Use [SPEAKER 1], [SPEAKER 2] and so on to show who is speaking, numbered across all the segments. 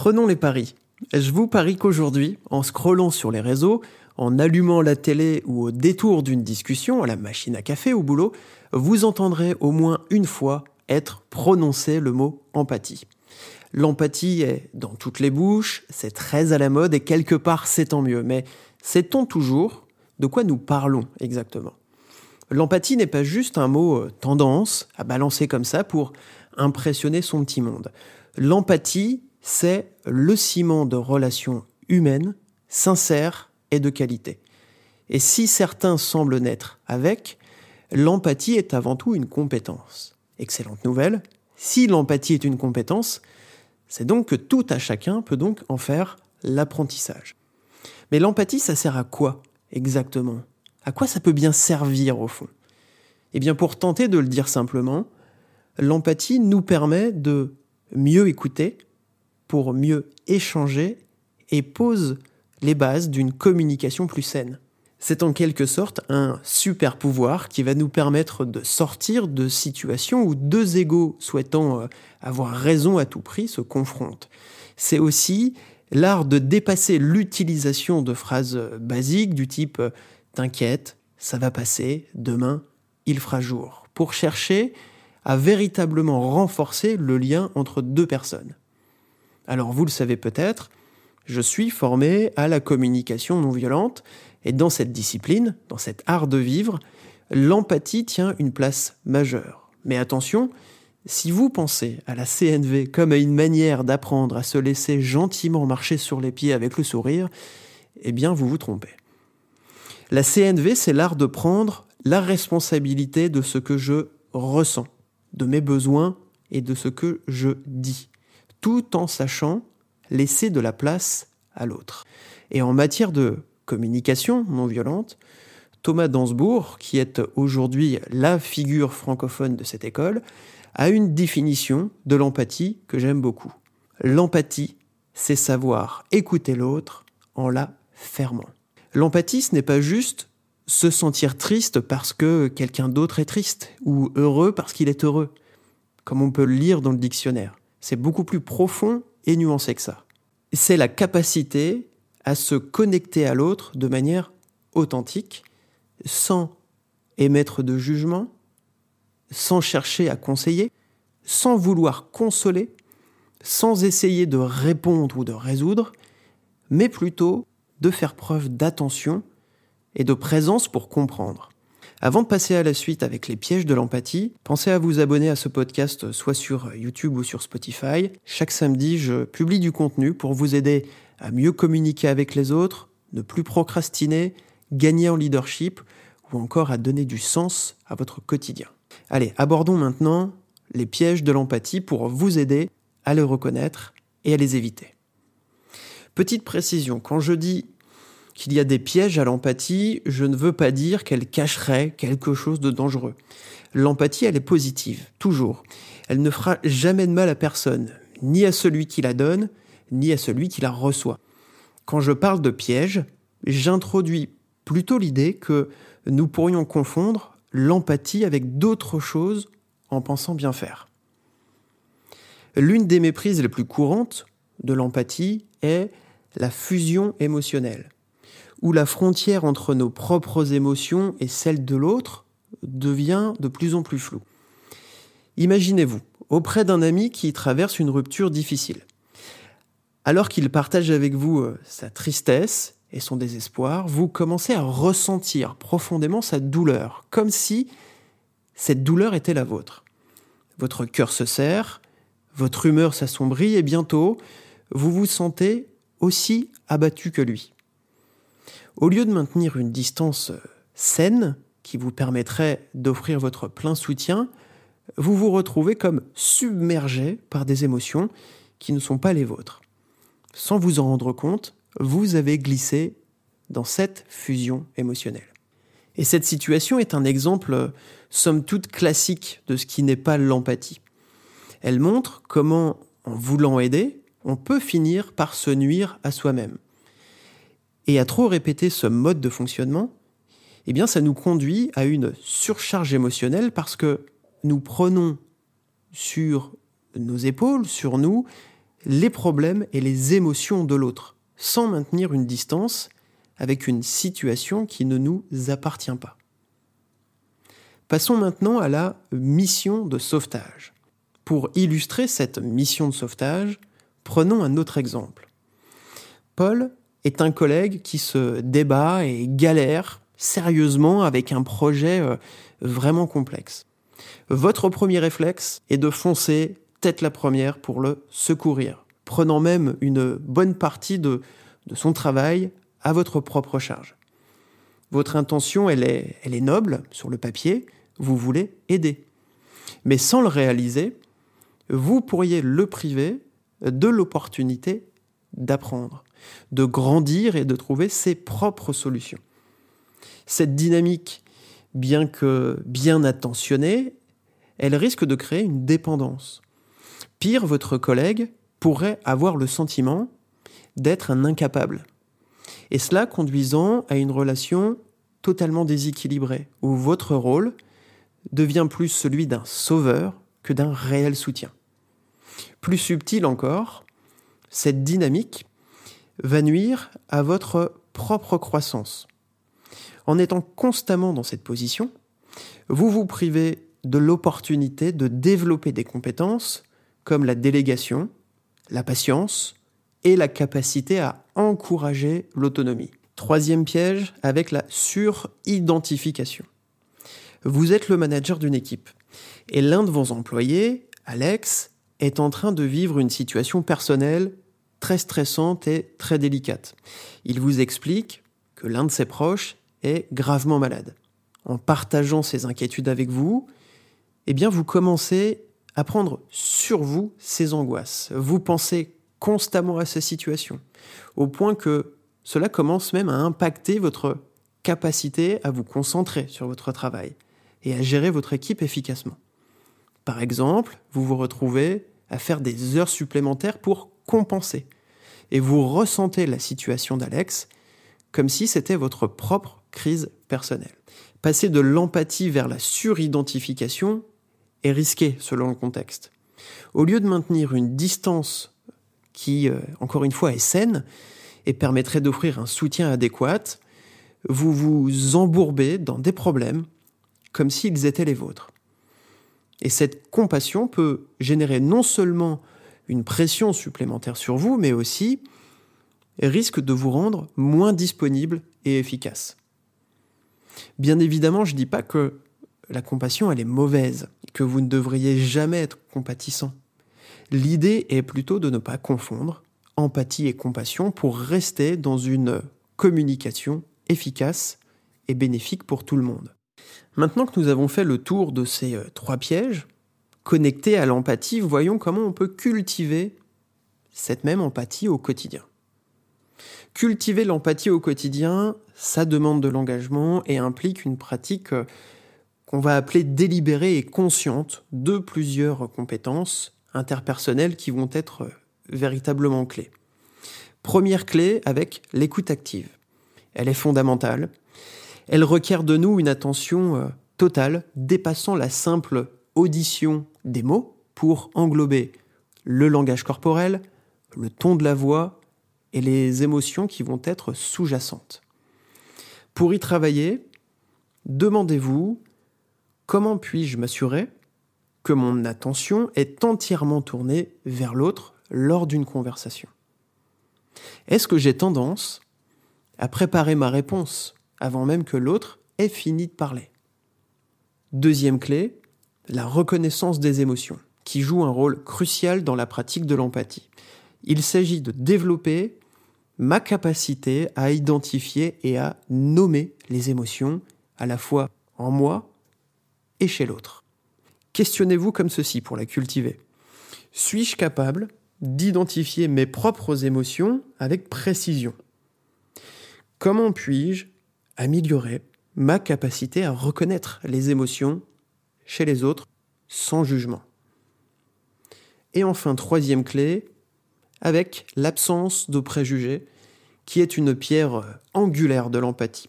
[SPEAKER 1] Prenons les paris. Je vous parie qu'aujourd'hui, en scrollant sur les réseaux, en allumant la télé ou au détour d'une discussion, à la machine à café au boulot, vous entendrez au moins une fois être prononcé le mot empathie. L'empathie est dans toutes les bouches, c'est très à la mode et quelque part c'est tant mieux. Mais sait-on toujours de quoi nous parlons exactement ? L'empathie n'est pas juste un mot tendance à balancer comme ça pour impressionner son petit monde. L'empathie, c'est le ciment de relations humaines, sincères et de qualité. Et si certains semblent naître avec, l'empathie est avant tout une compétence. Excellente nouvelle, si l'empathie est une compétence, c'est donc que tout à chacun peut donc en faire l'apprentissage. Mais l'empathie, ça sert à quoi exactement ? À quoi ça peut bien servir au fond ? Eh bien, pour tenter de le dire simplement, l'empathie nous permet de mieux écouter, pour mieux échanger et pose les bases d'une communication plus saine. C'est en quelque sorte un super pouvoir qui va nous permettre de sortir de situations où deux égos souhaitant avoir raison à tout prix se confrontent. C'est aussi l'art de dépasser l'utilisation de phrases basiques du type « T'inquiète, ça va passer, demain, il fera jour », pour chercher à véritablement renforcer le lien entre deux personnes. Alors vous le savez peut-être, je suis formé à la communication non violente et dans cette discipline, dans cet art de vivre, l'empathie tient une place majeure. Mais attention, si vous pensez à la CNV comme à une manière d'apprendre à se laisser gentiment marcher sur les pieds avec le sourire, eh bien vous vous trompez. La CNV, c'est l'art de prendre la responsabilité de ce que je ressens, de mes besoins et de ce que je dis, tout en sachant laisser de la place à l'autre. Et en matière de communication non violente, Thomas Dansbourg, qui est aujourd'hui la figure francophone de cette école, a une définition de l'empathie que j'aime beaucoup. L'empathie, c'est savoir écouter l'autre en la fermant. L'empathie, ce n'est pas juste se sentir triste parce que quelqu'un d'autre est triste, ou heureux parce qu'il est heureux, comme on peut le lire dans le dictionnaire. C'est beaucoup plus profond et nuancé que ça. C'est la capacité à se connecter à l'autre de manière authentique, sans émettre de jugement, sans chercher à conseiller, sans vouloir consoler, sans essayer de répondre ou de résoudre, mais plutôt de faire preuve d'attention et de présence pour comprendre. Avant de passer à la suite avec les pièges de l'empathie, pensez à vous abonner à ce podcast soit sur YouTube ou sur Spotify. Chaque samedi, je publie du contenu pour vous aider à mieux communiquer avec les autres, ne plus procrastiner, gagner en leadership ou encore à donner du sens à votre quotidien. Allez, abordons maintenant les pièges de l'empathie pour vous aider à les reconnaître et à les éviter. Petite précision, quand je dis qu'il y a des pièges à l'empathie, je ne veux pas dire qu'elle cacherait quelque chose de dangereux. L'empathie, elle est positive, toujours. Elle ne fera jamais de mal à personne, ni à celui qui la donne, ni à celui qui la reçoit. Quand je parle de piège, j'introduis plutôt l'idée que nous pourrions confondre l'empathie avec d'autres choses en pensant bien faire. L'une des méprises les plus courantes de l'empathie est la fusion émotionnelle, où la frontière entre nos propres émotions et celle de l'autre devient de plus en plus floue. Imaginez-vous, auprès d'un ami qui traverse une rupture difficile. Alors qu'il partage avec vous sa tristesse et son désespoir, vous commencez à ressentir profondément sa douleur, comme si cette douleur était la vôtre. Votre cœur se serre, votre humeur s'assombrit et bientôt, vous vous sentez aussi abattu que lui. Au lieu de maintenir une distance saine qui vous permettrait d'offrir votre plein soutien, vous vous retrouvez comme submergé par des émotions qui ne sont pas les vôtres. Sans vous en rendre compte, vous avez glissé dans cette fusion émotionnelle. Et cette situation est un exemple, somme toute, classique de ce qui n'est pas l'empathie. Elle montre comment, en voulant aider, on peut finir par se nuire à soi-même. Et à trop répéter ce mode de fonctionnement, eh bien, ça nous conduit à une surcharge émotionnelle parce que nous prenons sur nos épaules, sur nous, les problèmes et les émotions de l'autre, sans maintenir une distance avec une situation qui ne nous appartient pas. Passons maintenant à la mission de sauvetage. Pour illustrer cette mission de sauvetage, prenons un autre exemple. Paul est un collègue qui se débat et galère sérieusement avec un projet vraiment complexe. Votre premier réflexe est de foncer tête la première pour le secourir, prenant même une bonne partie de son travail à votre propre charge. Votre intention, elle est noble sur le papier, vous voulez aider. Mais sans le réaliser, vous pourriez le priver de l'opportunité d'apprendre, de grandir et de trouver ses propres solutions. Cette dynamique, bien que bien attentionnée, elle risque de créer une dépendance. Pire, votre collègue pourrait avoir le sentiment d'être un incapable. Et cela conduisant à une relation totalement déséquilibrée, où votre rôle devient plus celui d'un sauveur que d'un réel soutien. Plus subtil encore, cette dynamique va nuire à votre propre croissance. En étant constamment dans cette position, vous vous privez de l'opportunité de développer des compétences comme la délégation, la patience et la capacité à encourager l'autonomie. Troisième piège, avec la suridentification. Vous êtes le manager d'une équipe et l'un de vos employés, Alex, est en train de vivre une situation personnelle très stressante et très délicate. Il vous explique que l'un de ses proches est gravement malade. En partageant ses inquiétudes avec vous, eh bien vous commencez à prendre sur vous ces angoisses. Vous pensez constamment à sa situation, au point que cela commence même à impacter votre capacité à vous concentrer sur votre travail et à gérer votre équipe efficacement. Par exemple, vous vous retrouvez à faire des heures supplémentaires pour compenser et vous ressentez la situation d'Alex comme si c'était votre propre crise personnelle. Passer de l'empathie vers la suridentification est risqué selon le contexte. Au lieu de maintenir une distance qui, encore une fois, est saine et permettrait d'offrir un soutien adéquat, vous vous embourbez dans des problèmes comme s'ils étaient les vôtres. Et cette compassion peut générer non seulement une pression supplémentaire sur vous, mais aussi risque de vous rendre moins disponible et efficace. Bien évidemment, je ne dis pas que la compassion, elle est mauvaise, que vous ne devriez jamais être compatissant. L'idée est plutôt de ne pas confondre empathie et compassion pour rester dans une communication efficace et bénéfique pour tout le monde. Maintenant que nous avons fait le tour de ces 3 pièges, connectés à l'empathie, voyons comment on peut cultiver cette même empathie au quotidien. Cultiver l'empathie au quotidien, ça demande de l'engagement et implique une pratique qu'on va appeler délibérée et consciente de plusieurs compétences interpersonnelles qui vont être véritablement clés. Première clé avec l'écoute active. Elle est fondamentale. Elle requiert de nous une attention totale, dépassant la simple audition des mots pour englober le langage corporel, le ton de la voix et les émotions qui vont être sous-jacentes. Pour y travailler, demandez-vous comment puis-je m'assurer que mon attention est entièrement tournée vers l'autre lors d'une conversation. Est-ce que j'ai tendance à préparer ma réponse avant même que l'autre ait fini de parler? Deuxième clé, la reconnaissance des émotions, qui joue un rôle crucial dans la pratique de l'empathie. Il s'agit de développer ma capacité à identifier et à nommer les émotions, à la fois en moi et chez l'autre. Questionnez-vous comme ceci pour la cultiver. Suis-je capable d'identifier mes propres émotions avec précision? Comment puis-je améliorer ma capacité à reconnaître les émotions chez les autres sans jugement? Et enfin, troisième clé, avec l'absence de préjugés, qui est une pierre angulaire de l'empathie.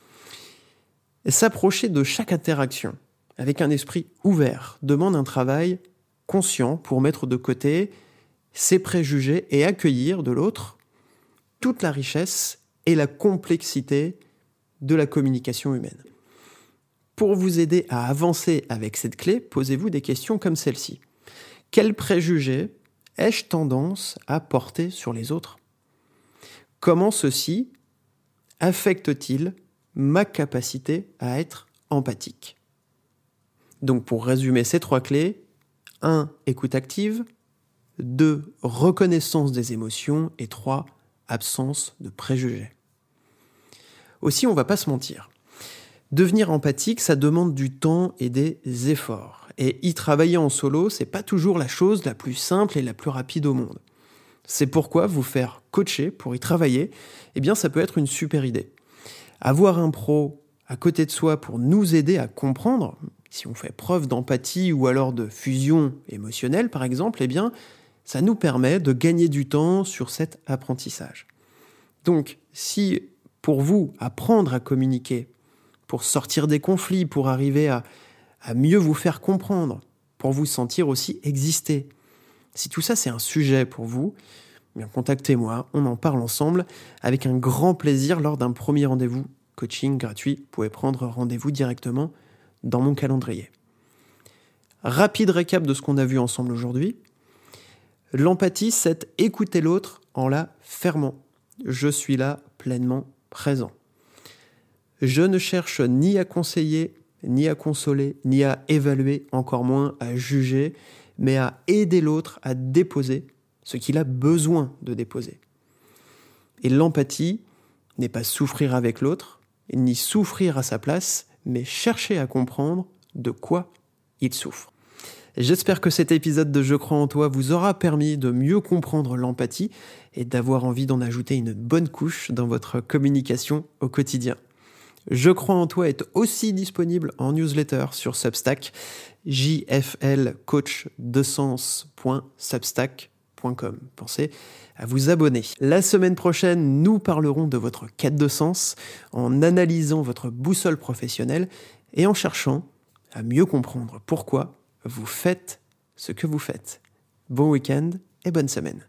[SPEAKER 1] S'approcher de chaque interaction avec un esprit ouvert demande un travail conscient pour mettre de côté ses préjugés et accueillir de l'autre toute la richesse et la complexité de la communication humaine. Pour vous aider à avancer avec cette clé, posez-vous des questions comme celle-ci. Quels préjugés ai-je tendance à porter sur les autres ? Comment ceci affecte-t-il ma capacité à être empathique ? Donc pour résumer ces 3 clés, 1. Écoute active, 2. Reconnaissance des émotions et 3. Absence de préjugés. Aussi, on ne va pas se mentir. Devenir empathique, ça demande du temps et des efforts. Et y travailler en solo, c'est pas toujours la chose la plus simple et la plus rapide au monde. C'est pourquoi vous faire coacher pour y travailler, ça peut être une super idée. Avoir un pro à côté de soi pour nous aider à comprendre, si on fait preuve d'empathie ou alors de fusion émotionnelle par exemple, ça nous permet de gagner du temps sur cet apprentissage. Donc, si pour vous, apprendre à communiquer, pour sortir des conflits, pour arriver à mieux vous faire comprendre, pour vous sentir aussi exister, si tout ça c'est un sujet pour vous, contactez-moi, on en parle ensemble avec un grand plaisir lors d'un premier rendez-vous coaching gratuit. Vous pouvez prendre rendez-vous directement dans mon calendrier. Rapide récap de ce qu'on a vu ensemble aujourd'hui. L'empathie, c'est écouter l'autre en la fermant. Je suis là pleinement présent. Je ne cherche ni à conseiller, ni à consoler, ni à évaluer, encore moins à juger, mais à aider l'autre à déposer ce qu'il a besoin de déposer. Et l'empathie n'est pas souffrir avec l'autre, ni souffrir à sa place, mais chercher à comprendre de quoi il souffre. J'espère que cet épisode de Je crois en toi vous aura permis de mieux comprendre l'empathie et d'avoir envie d'en ajouter une bonne couche dans votre communication au quotidien. Je crois en toi est aussi disponible en newsletter sur Substack, jflcoach2sens.substack.com. Pensez à vous abonner. La semaine prochaine, nous parlerons de votre quête de sens en analysant votre boussole professionnelle et en cherchant à mieux comprendre pourquoi vous faites ce que vous faites. Bon week-end et bonne semaine.